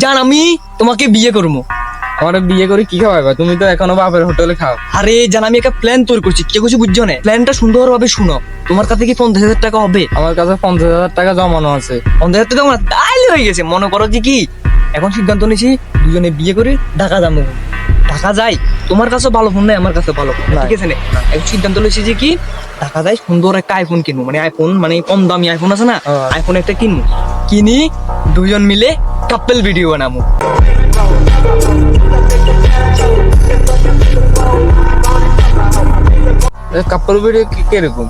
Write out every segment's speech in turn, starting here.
জান আমি তোমাকে বিয়ে করবো। আমার বিয়ে করে কি খাওয়াবে? তুমি তো এখনো বাপের হোটেলে খাও। আরে জান আমি একটা প্ল্যান তৈরি করছি, কে কিছু বুঝছো না? প্ল্যানটা সুন্দরভাবে শুনো। তোমার কাছে কি 50,000 টাকা হবে? আমার কাছে 50,000 টাকা জমানো আছে। 50,000 টাকা আমার তাইলে হয়ে গেছে। মনে করো যে কি এখন সিদ্ধান্ত নিয়েছি দুজনে বিয়ে করে ঢাকা যাবো। ঢাকা যাই, তোমার কাছে ভালো ফোন নাই, আমার কাছে ভালো ফোন নাই। ঠিক আছে না? এখন সিদ্ধান্ত নিয়েছি যে কি ঢাকা যাই, সুন্দর একটা আইফোন কিনবো, মানে আইফোন মানে কম দামি আইফোন আছে না, আইফোন একটা কিনবো, কিনি দুজন মিলে কাপল ভিডিও বানাবো। কাপড় ভিডিও কিরকম?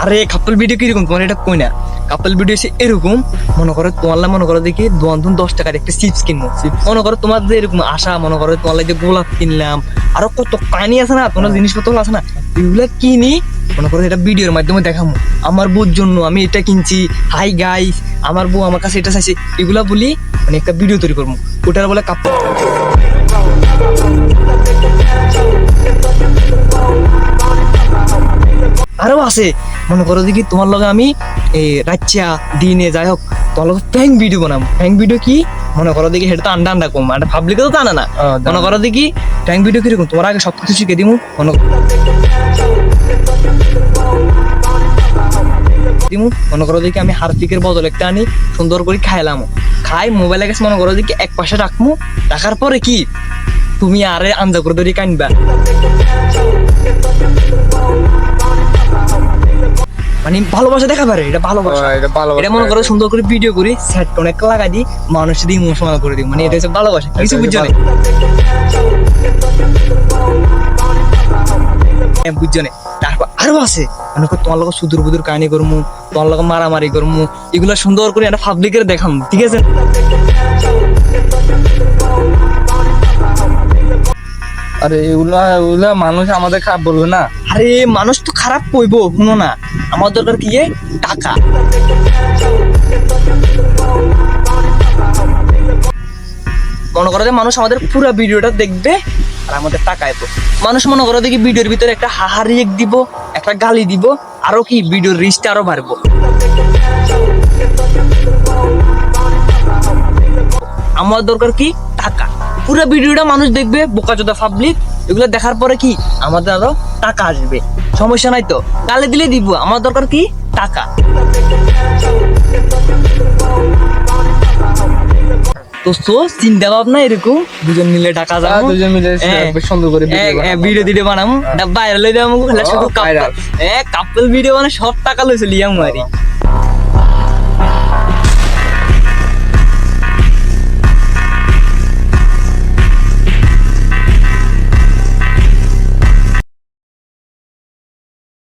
আরে কাপল ভিডিও কিরকম তোমার এটা কই না, কাপল ভিডিও সে এরকম মনে করো তোমার মনে করো দেখি 10 টাকার একটা চিপস কিনবো, মনে করো তোমার যে এরকম আশা, মনে করো তোমার যে গোলাপ কিনলাম, আরো কত পানি আছে না, তোমার জিনিসপত্র আছে না, এগুলা কিনি মনে করো এটা ভিডিওর মাধ্যমে দেখাবো। আমার বউর জন্য আমি এটা কিনছি, হাই গাইস আমার বউ আমার কাছে এটা চাইছে, এগুলা বলি মানে একটা ভিডিও তৈরি করবো, ওটার বলে কাপল। আরো আছে মনে করো দেখি তোমার লগে আমি এই রাচ্চা দিনে যাই হোক তোমার লগে ফ্যাং ভিডিও বানাবো। ফ্যাং ভিডিও কি মনে করো দেখি সেটা তো আন্ডা কম, মানে পাবলিকে তো টানে না। মনে করো দেখি ফ্যাং ভিডিও কিরকম তোমার আগে সবকিছু শিখে দিমু, মনে করো দেখি আমি হারপিকের বদল একটা আনি সুন্দর করে খাইলাম, খাই মোবাইলে গেছে মনে করো দেখি এক পাশে রাখবো, রাখার পরে কি তুমি আরে আঞ্জা করে ধরে কানবা, মানে ভালোবাসা দেখা পারে, এটা ভালোবাসা। এটা মনে করো সুন্দর করে ভিডিও করি সেট অনেক লাগাই দিই, মানুষের দিয়ে ইমোশনাল করে দিই, মানে এটা হচ্ছে ভালোবাসা। কিছু বুঝছো না? বুঝছো না? তারপর আরো আছে মনে করো তোমার লোক সুদূর বুদুর কাহিনী করবো, তোমার লোক মারামারি করবো, এগুলো সুন্দর করে একটা পাবলিকের দেখাম, ঠিক আছে? আরে এগুলা মানুষ আমাদের খারাপ বলবে না? আরে মানুষ তো খারাপ কইবো, শুনো না আমার দরকার কি টাকা। মনে করো যে মানুষ আমাদের পুরো ভিডিওটা দেখবে আর আমাদের টাকা এত, মানুষ মনে করো দেখি ভিডিওর ভিতরে একটা হাহারি এক দিব, একটা গালি দিব, আরো কি ভিডিওর রিচটা আরো বাড়বো। আমার দরকার কি টাকা, পুরো ভিডিওটা মানুষ দেখবে, বোকাচোদা পাবলিক, এগুলো দেখার পরে কি আমাদের আরো টাকা আসবে, সমস্যা নাই তো, গালি দিলে দিব, আমার দরকার কি টাকা। তো চিন্তা ভাবনা এরকম দুজন মিলে টাকা যাবো, দুজন মিলে সুন্দর করে ভিডিও দিতে বানাবো, ভাইরাল হয়ে যাবো, কাপল ভিডিও মানে সব টাকা লইছে লিয়াম মারি।